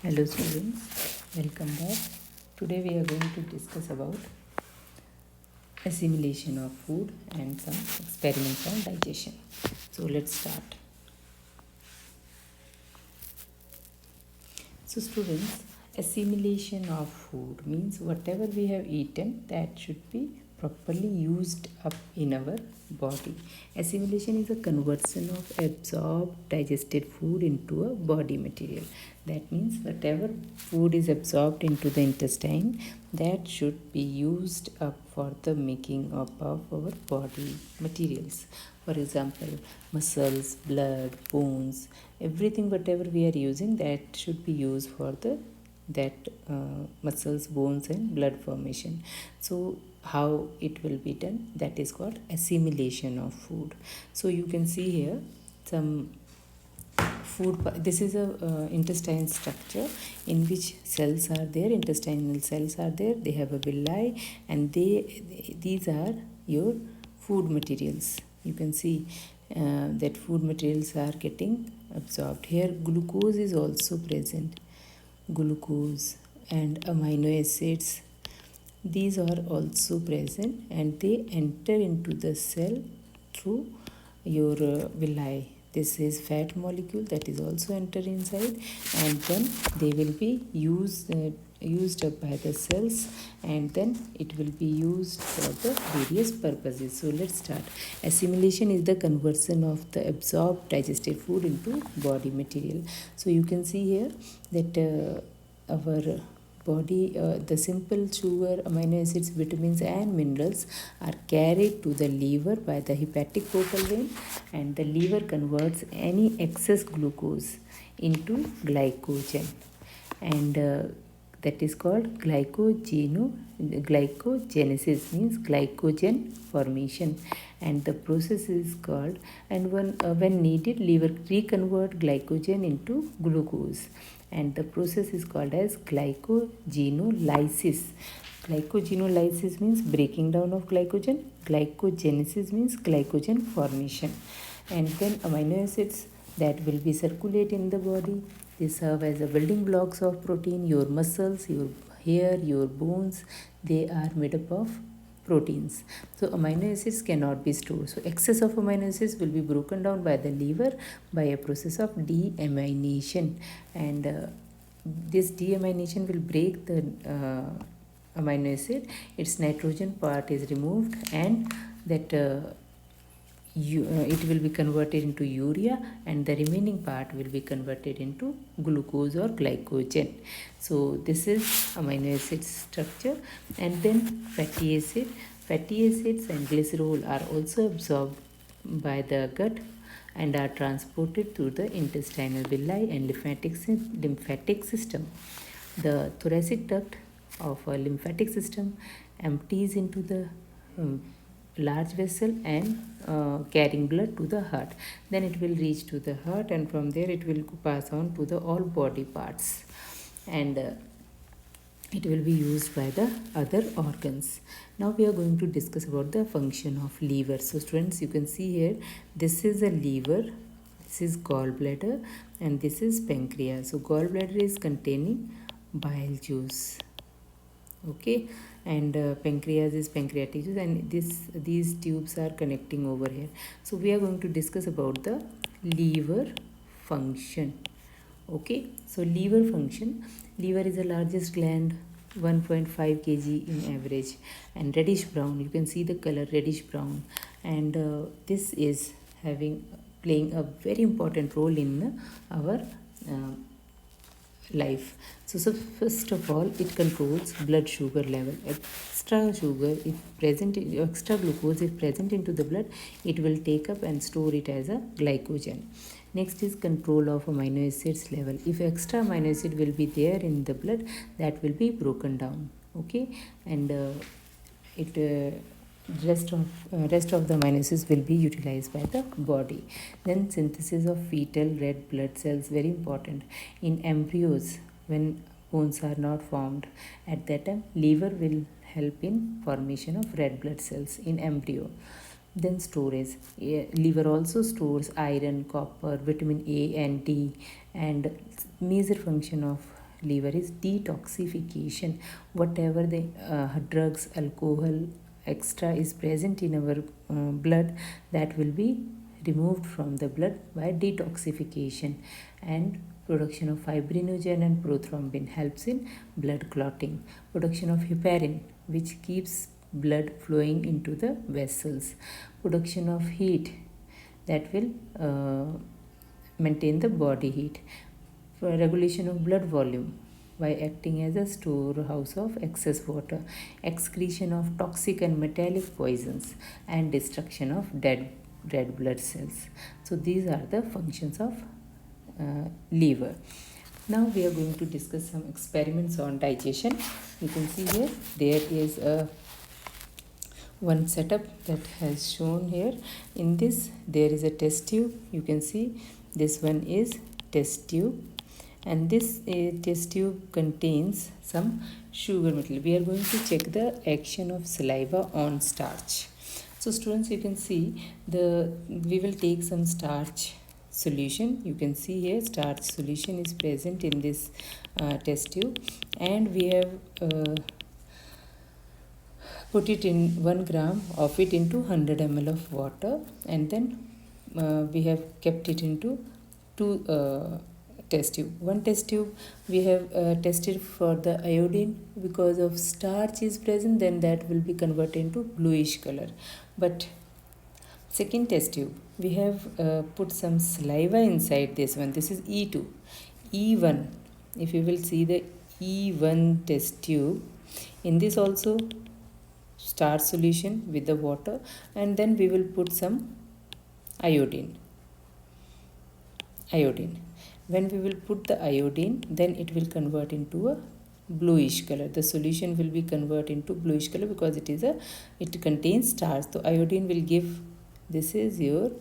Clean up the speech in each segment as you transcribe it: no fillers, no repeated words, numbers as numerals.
Hello students, welcome back. Today we are going to discuss about assimilation of food and some experiments on digestion. So let's start. So students, assimilation of food means whatever we have eaten that should be properly used up in our body. Assimilation is a conversion of absorbed digested food into a body material. That means whatever food is absorbed into the intestine that should be used up for the making up of our body materials. For example, muscles, blood, bones, everything whatever we are using that should be used for the muscles, bones and blood formation. So how it will be done, that is called assimilation of food. So you can see here some this is a intestine structure in which cells are there, intestinal cells are there, they have a villi, and these are your food materials. You can see that food materials are getting absorbed. Here glucose is also present, glucose and amino acids, these are also present and they enter into the cell through your villi. This is fat molecule that is also enter inside, and then they will be used up by the cells, and then it will be used for the various purposes. So let's start. Assimilation is the conversion of the absorbed digested food into body material. So you can see here that our body, the simple sugar, amino acids, vitamins and minerals are carried to the liver by the hepatic portal vein, and the liver converts any excess glucose into glycogen, and that is called glycogenesis, means glycogen formation, and the process is called, and when needed liver reconvert glycogen into glucose, and the process is called as glycogenolysis. Glycogenolysis means breaking down of glycogen, glycogenesis means glycogen formation, and then amino acids that will be circulate in the body. They serve as the building blocks of protein. Your muscles, your hair, your bones, they are made up of proteins. So amino acids cannot be stored. So excess of amino acids will be broken down by the liver by a process of deamination, and this deamination will break the amino acid. Its nitrogen part is removed, and that it will be converted into urea, and the remaining part will be converted into glucose or glycogen. So this is amino acid structure. And then fatty acids and glycerol are also absorbed by the gut and are transported through the intestinal villi and lymphatic system. The thoracic duct of a lymphatic system empties into the large vessel and carrying blood to the heart. Then it will reach to the heart, and from there it will pass on to the all body parts, and it will be used by the other organs. Now we are going to discuss about the function of liver. So students, you can see here, this is a liver, this is gallbladder, and this is pancreas. So gallbladder is containing bile juice, okay, and pancreas is pancreatic juice, and these tubes are connecting over here. So we are going to discuss about the liver function. Okay, so liver function. Liver is the largest gland, 1.5 kg in average, and reddish brown. You can see the color reddish brown, and this is playing a very important role in our life. So first of all, it controls blood sugar level. Extra sugar if present, extra glucose if present into the blood, it will take up and store it as a glycogen. Next is control of amino acids level. If extra amino acid will be there in the blood, that will be broken down. Okay, and rest of the amino acids will be utilized by the body. Then synthesis of fetal red blood cells, very important in embryos. When bones are not formed, at that time liver will help in formation of red blood cells in embryo. Then storage. Liver also stores iron, copper, vitamin A and D, and major function of liver is detoxification. Whatever the drugs, alcohol, extra is present in our blood, that will be removed from the blood by detoxification. And production of fibrinogen and prothrombin helps in blood clotting. Production of heparin, which keeps blood flowing into the vessels. Production of heat, that will maintain the body heat. For regulation of blood volume by acting as a storehouse of excess water. Excretion of toxic and metallic poisons, and destruction of dead red blood cells. So these are the functions of liver. Now we are going to discuss some experiments on digestion. You can see here there is a one setup that has shown here. In this there is a test tube. You can see this one is test tube, and this test tube contains some sugar metal. We are going to check the action of saliva on starch. So students, you can see we will take some starch solution. You can see here starch solution is present in this test tube, and we have put it in 1 gram of it into 100 ml of water, and then we have kept it into 2 test tube. One test tube we have tested for the iodine. Because of starch is present, then that will be converted into bluish color. But second test tube we have put some saliva inside this one. This is E2. E1, if you will see the E1 test tube, in this also starch solution with the water, and then we will put some iodine. When we will put the iodine, then it will convert into a bluish color. The solution will be converted into bluish color because it contains starch. So iodine will give, this is your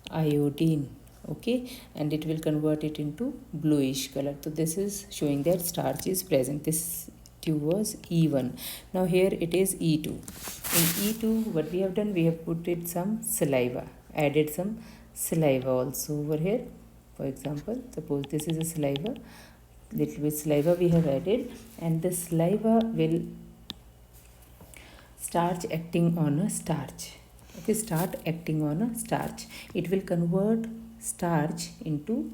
iodine, okay, and it will convert it into bluish color. So this is showing that starch is present. This tube was E1. Now here it is E2. In E2 what we have done, we have put it some saliva, added some saliva also over here. For example, suppose this is a saliva, little bit saliva we have added, and the saliva will start acting on a starch. Okay, start acting on a starch. It will convert starch into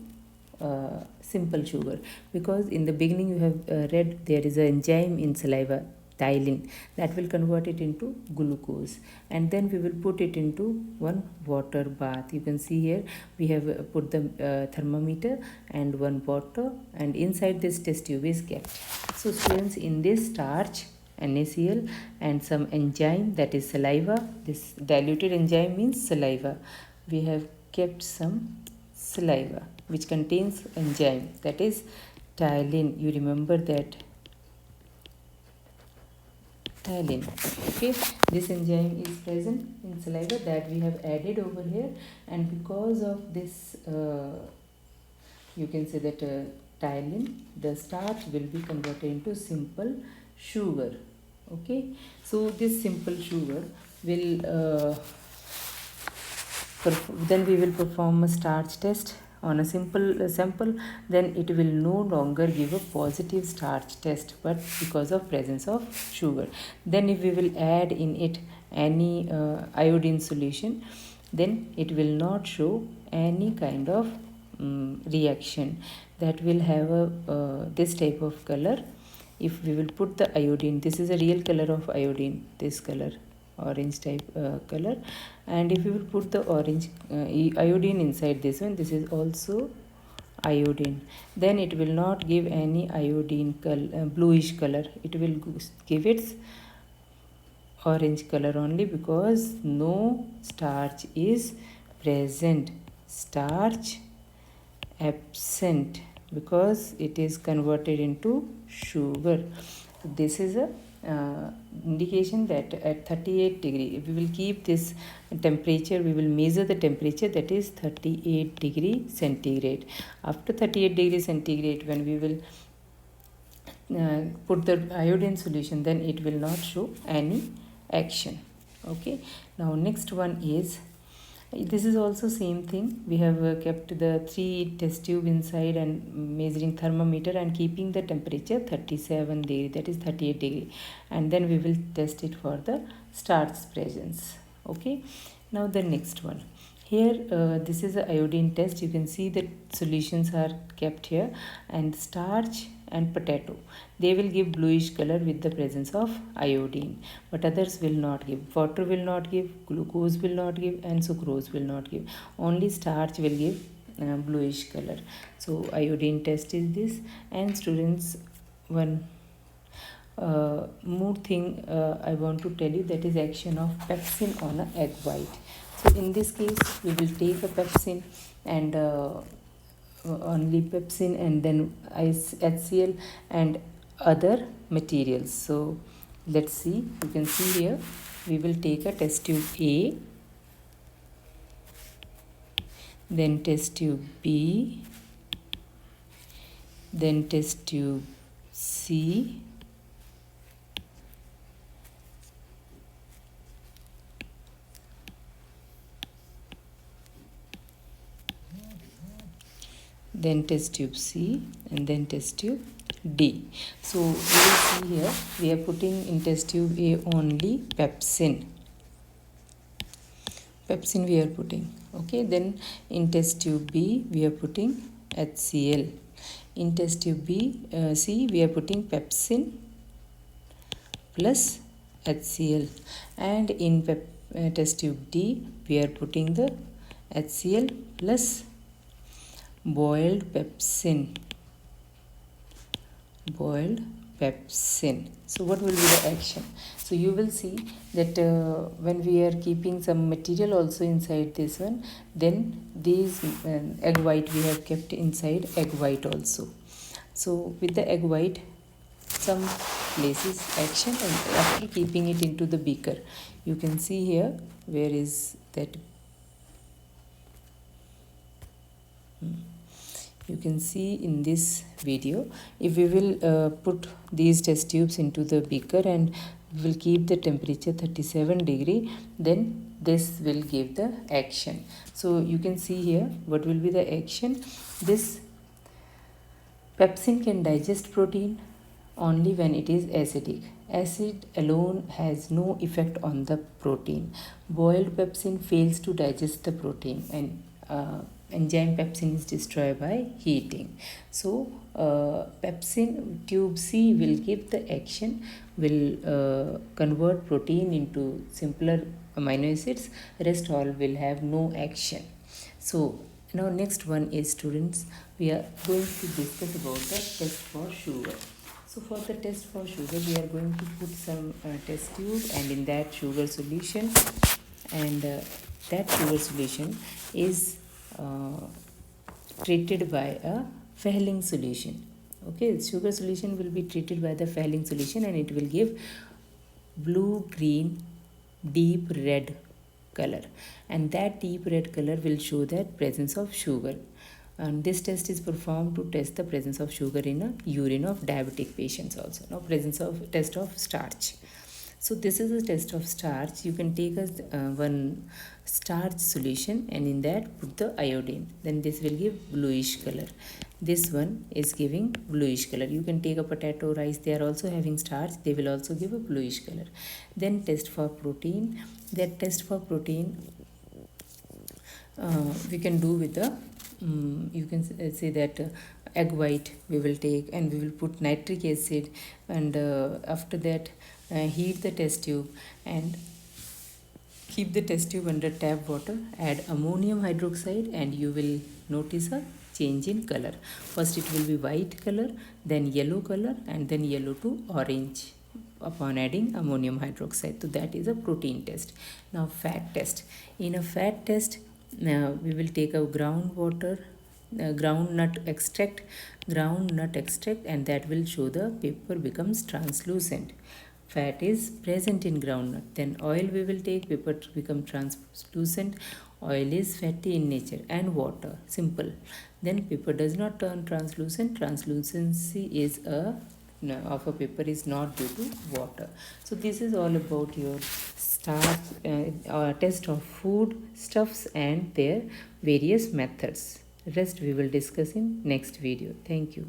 simple sugar, because in the beginning you have read there is an enzyme in saliva, ptyalin, that will convert it into glucose, and then we will put it into one water bath. You can see here we have put the thermometer and one water, and inside this test tube is kept. So students, in this starch, NaCl, and some enzyme, that is saliva, this diluted enzyme means saliva, we have kept some saliva which contains enzyme, that is ptyalin. You remember that ptyalin, okay. This enzyme is present in saliva that we have added over here, and because of this you can say that ptyalin, the starch will be converted into simple sugar, okay. So this simple sugar will then we will perform a starch test on a simple sample. Then it will no longer give a positive starch test, but because of presence of sugar. Then if we will add in it any iodine solution, then it will not show any kind of reaction. That will have a this type of color. If we will put the iodine, this is a real color of iodine, this color, orange type color, and if you will put the orange iodine inside this one, this is also iodine, then it will not give any iodine color, bluish color. It will give its orange color only, because no starch is present. Starch absent, because it is converted into sugar. This is a indication that at 38 degree we will keep this temperature. We will measure the temperature, that is 38 degree centigrade. After 38 degree centigrade, when we will put the iodine solution, then it will not show any action, okay. Now next one is This is also same thing. We have kept the 3 test tube inside and measuring thermometer and keeping the temperature 37 degree, that is 38 degree, and then we will test it for the starch presence. Okay, now the next one. Here this is a iodine test. You can see that solutions are kept here, and starch and potato, they will give bluish color with the presence of iodine, but others will not give. Water will not give, glucose will not give, and sucrose will not give. Only starch will give bluish color. So iodine test is this. And students, one more thing I want to tell you, that is action of pepsin on an egg white. So in this case we will take a pepsin and only pepsin, and then HCl and other materials. So let's see. You can see here we will take a test tube A, then test tube B, then test tube C, then test tube C, and then test tube D. So we will see here we are putting in test tube A only pepsin. Pepsin we are putting. Okay, then in test tube B we are putting HCl. In test tube C we are putting pepsin plus HCl, and in test tube D we are putting the HCl plus boiled pepsin. So what will be the action? So you will see that when we are keeping some material also inside this one, then these egg white we have kept inside egg white also. So with the egg white, some places action, and after keeping it into the beaker, you can see here where is that. You can see in this video, if we will put these test tubes into the beaker and will keep the temperature 37 degree, then this will give the action. So you can see here what will be the action. This pepsin can digest protein only when it is acidic. Acid alone has no effect on the protein. Boiled pepsin fails to digest the protein, and enzyme pepsin is destroyed by heating. So pepsin tube C will give the action, will convert protein into simpler amino acids. Rest all will have no action. So now next one is, students, we are going to discuss about the test for sugar. So for the test for sugar, we are going to put some test tube, and in that sugar solution, and that sugar solution is treated by a Fehling solution. Okay, sugar solution will be treated by the Fehling solution, and it will give blue, green, deep red color, and that deep red color will show that presence of sugar. And this test is performed to test the presence of sugar in a urine of diabetic patients also. Now test of starch. So this is a test of starch. You can take one starch solution, and in that put the iodine. Then this will give bluish color. This one is giving bluish color. You can take a potato, rice, they are also having starch. They will also give a bluish color. Then test for protein. That test for protein we can do with the you can say that egg white we will take, and we will put nitric acid, and after that heat the test tube and keep the test tube under tap water. Add ammonium hydroxide, and you will notice a change in color. First it will be white color, then yellow color, and then yellow to orange upon adding ammonium hydroxide. So that is a protein test. Now fat test. In a fat test, we will take a groundnut extract, and that will show the paper becomes translucent. Fat is present in groundnut. Then oil we will take, paper to become translucent. Oil is fatty in nature, and water, simple. Then paper does not turn translucent. Translucency is a of a paper is not due to water. So this is all about your test of food stuffs and their various methods. Rest we will discuss in next video. Thank you.